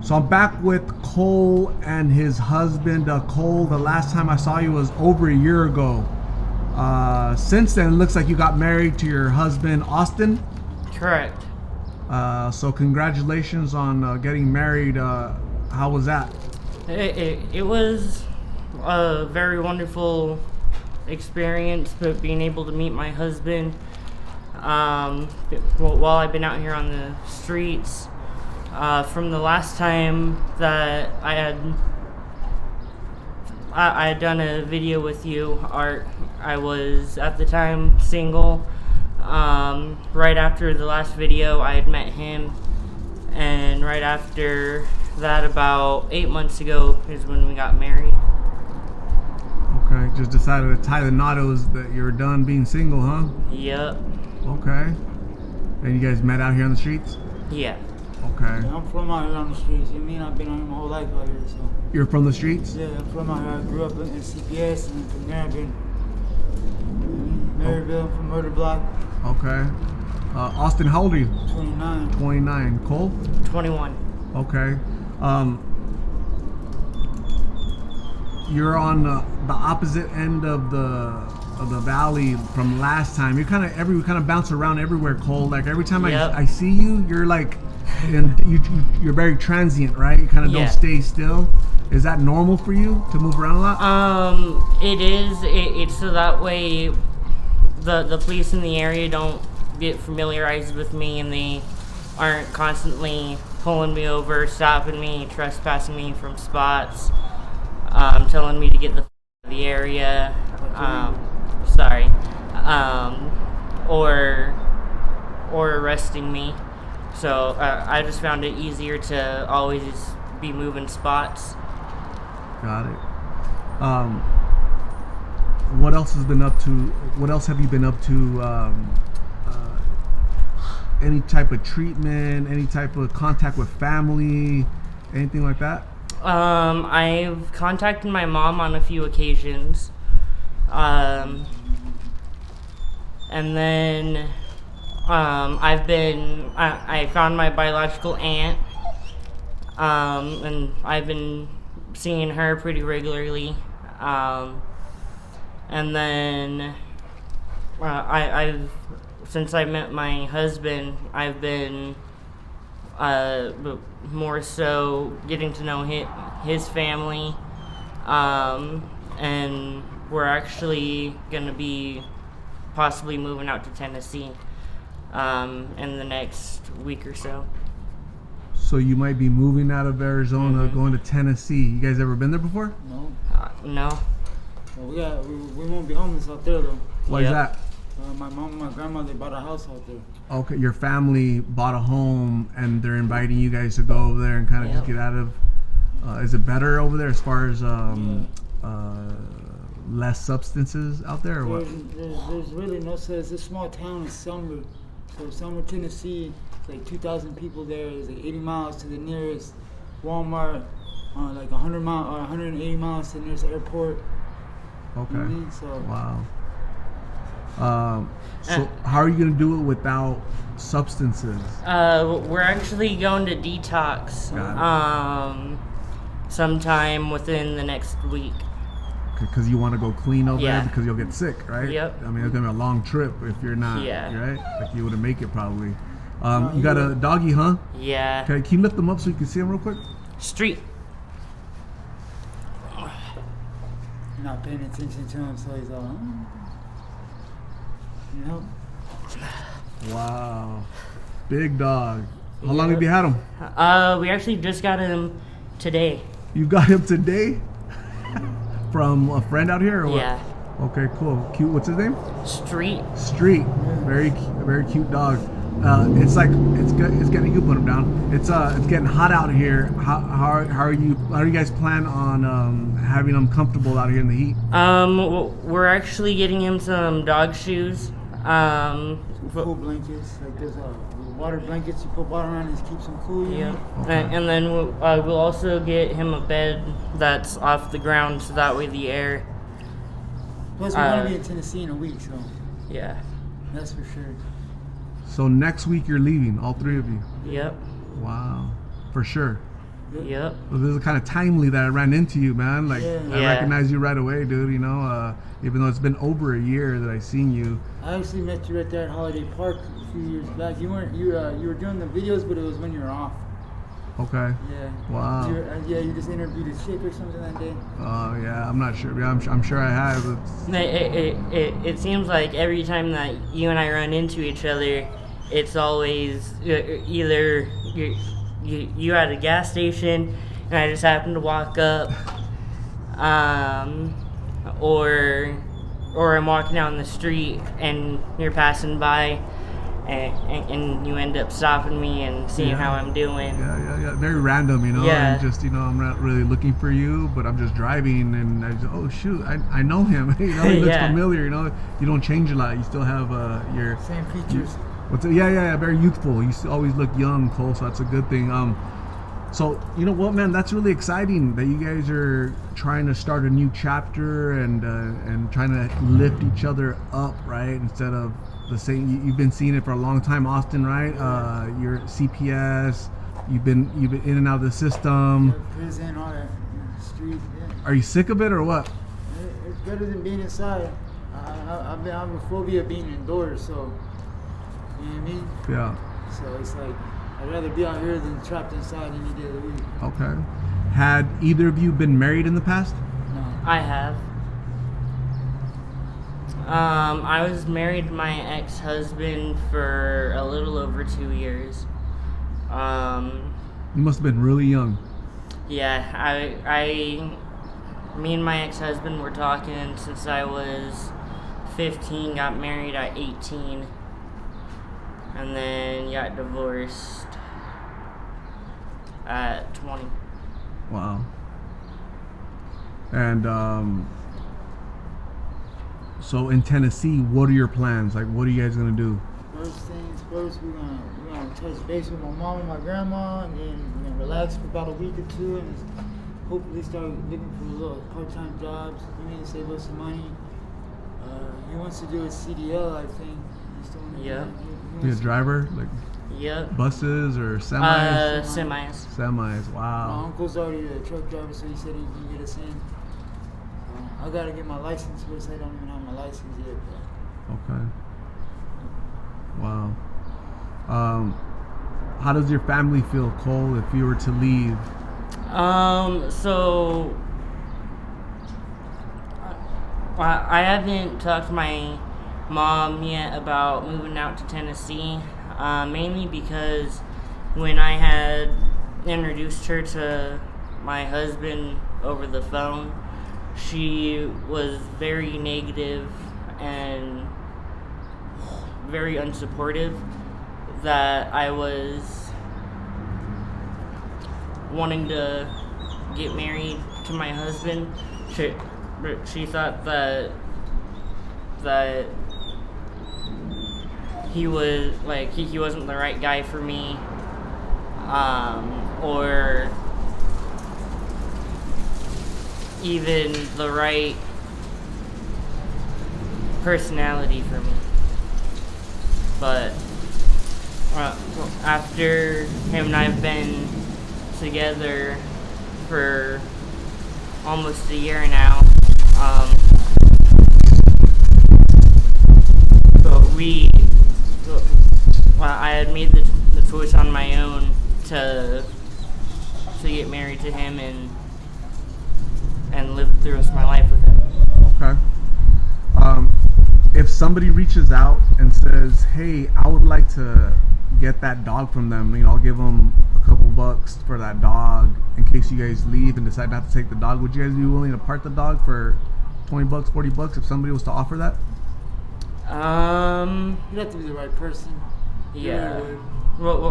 So I'm back with Cole and his husband. Cole, the last time I saw you was over a year ago. Since then, it looks like you got married to your husband, Austin. Correct. So congratulations on getting married. How was that? It was a very wonderful experience, but being able to meet my husband while I've been out here on the streets. From the last time that I had done a video with you, Art, I was at the time single. Right after the last video, I had met him, and right after that, about 8 months ago, is when we got married. Okay, just decided to tie the knot. It was that you were done being single, huh? Yep. Okay. And you guys met out here on the streets? Yeah. Okay. Yeah, I'm from out here on the streets. You mean I've been on here my whole life out here, so. You're from the streets? Yeah, I'm from out here. I grew up in CPS, and from there I've been Maryville, from Murder Block. Okay. Austin, how old are you? 29. 29. Cole? 21. Okay. You're on the opposite end of the valley from last time. You kind of bounce around everywhere, Cole. Like every time Yep. I see you, you're like, and you're very transient, right? You kind of Yeah. don't stay still. Is that normal for you to move around a lot? It is. It's so that way the police in the area don't get familiarized with me, and they aren't constantly pulling me over, stopping me, trespassing me from spots, telling me to get the out of the area, or arresting me. So I just found it easier to always be moving spots. Got it. What else have you been up to? Any type of treatment? Any type of contact with family? Anything like that? I've contacted my mom on a few occasions. And then I found my biological aunt, and I've been seeing her pretty regularly. And then I've since I met my husband, I've been more so getting to know his family, and we're actually going to be possibly moving out to Tennessee in the next week or so. So you might be moving out of Arizona, going to Tennessee. You guys ever been there before? No. No. Well, we won't be homeless out there, though. Why is that? My mom and my grandmother bought a house out there. Okay, your family bought a home and they're inviting you guys to go over there and kind of just get out of. Is it better over there as far as less substances out there, or what? There's really no. So it's a small town in Summer. So Summer, Tennessee, it's like 2,000 people there. It's like 80 miles to the nearest Walmart. Like 100 miles or 180 miles to the nearest airport. Okay. You know what I mean? So. Wow. So how are you gonna do it without substances? We're actually going to detox sometime within the next week. Because you want to go clean over Yeah. there because you'll get sick, right? Yep. I mean, it's gonna be a long trip if you're not. Yeah. Right? Like you wouldn't make it probably. You got a doggy, huh? Yeah. Okay. Can you lift them up so you can see them real quick? Street. Not paying attention to him, so he's all. You know. Wow. Big dog. How long have you had him? We actually just got him today. You got him today? From a friend out here or what? Yeah. Okay, cool. Cute. What's his name? Street. Very cute dog. It's getting, you put him down. It's getting hot out here. How are you guys plan on having him comfortable out here in the heat? We're actually getting him some dog shoes. Cool blankets, like there's water blankets you put water on and it keeps him cool. Yeah. Okay. And then we'll also get him a bed that's off the ground, so that way the air. Plus we're gonna be in Tennessee in a week, so Yeah. that's for sure. So next week you're leaving, all three of you. Yep. Wow, for sure. Yep. So this is kind of timely that I ran into you, man. Like I Yeah. recognize you right away, dude. You know, even though it's been over a year that I seen you. I actually met you right there at Holiday Park a few years back. You were doing the videos, but it was when you were off. Okay. Yeah. Wow. You just interviewed a chick or something that day. Oh yeah, I'm not sure. Yeah, I'm sure I have. It seems like every time that you and I run into each other, it's always either you at a gas station and I just happen to walk up, or I'm walking down the street and you're passing by, and you end up stopping me and seeing how I'm doing. Yeah. Very random, you know. Yeah. And just, you know, I'm not really looking for you, but I'm just driving, and I just, oh shoot, I know him. You know, he looks Yeah. familiar. You know, you don't change a lot. You still have your Same features. what's it? Yeah. Very youthful. You still always look young, Cole. So that's a good thing. So you know what, man? That's really exciting that you guys are trying to start a new chapter and trying to lift each other up, right? Instead of the same. You've been seeing it for a long time, Austin, right? You're CPS. You've been in and out of the system. Prison, all that, street. Yeah. Are you sick of it or what? It's better than being inside. I have a phobia of being indoors, so you know what I mean. Yeah. So it's like I'd rather be out here than trapped inside any day of the week. Okay. Had either of you been married in the past? No. I have. I was married to my ex-husband for a little over 2 years. You must have been really young. Yeah, me and my ex-husband were talking since I was 15, got married at 18, and then got divorced at 20. Wow. And so in Tennessee, what are your plans? Like, what are you guys gonna do? First things first, we're gonna touch base with my mom and my grandma, and then we're gonna relax for about a week or two, and just hopefully start looking for little part-time jobs. We need to save us some money. He wants to do a CDL, I think. Yeah. Be a driver, like Yep. buses or semis? Semis. Semis. My Wow. uncle's already a truck driver, so he said he can get us in. I gotta get my license first. I don't even have my license yet. But Okay. Wow. How does your family feel, Cole, if you were to leave? So I haven't talked to my mom yet about moving out to Tennessee, mainly because when I had introduced her to my husband over the phone, she was very negative and very unsupportive that I was wanting to get married to my husband. She thought that he was like he wasn't the right guy for me, or even the right personality for me. But after him and I have been together for almost a year now, I had made the choice on my own to get married to him and live the rest of my life with him. Okay. If somebody reaches out and says, "Hey, I would like to get that dog from them," you know, I'll give them a couple bucks for that dog in case you guys leave and decide not to take the dog. Would you guys be willing to part the dog for $20, $40 if somebody was to offer that? you'd have to be the right person. Yeah. We're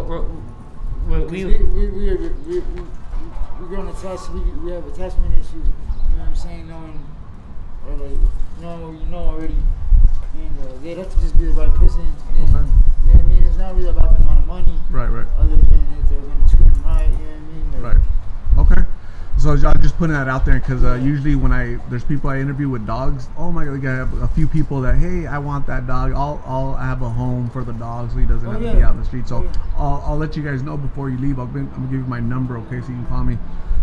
growing attached. We have attachment issues. You know what I'm saying? Knowing what you know already. And they'd have to just be the right person. And, Okay. you know what I mean? It's not really about the amount of money. Right. Other than if they're going to treat them right. You know what I mean? Like, Right. Okay. So So I'm just putting that out there because usually when there's people I interview with dogs, oh my god, I have a few people that, hey, I want that dog. I'll have a home for the dog so he doesn't have to be out in the street. So I'll let you guys know before you leave. I'm gonna give you my number, okay, so you can call me.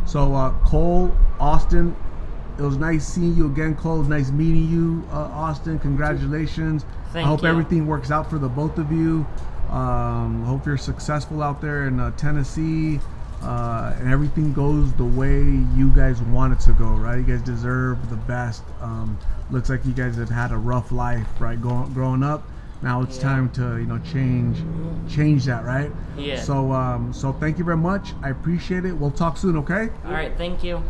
So Cole, Austin, it was nice seeing you again, Cole. It was nice meeting you, Austin. Congratulations. Thank I hope you. everything works out for the both of you. Hope you're successful out there in Tennessee. And everything goes the way you guys want it to go, right? You guys deserve the best. Looks like you guys have had a rough life, right? Growing up. Now it's time to, change that, right? Yeah. So thank you very much. I appreciate it. We'll talk soon, okay? All right, thank you.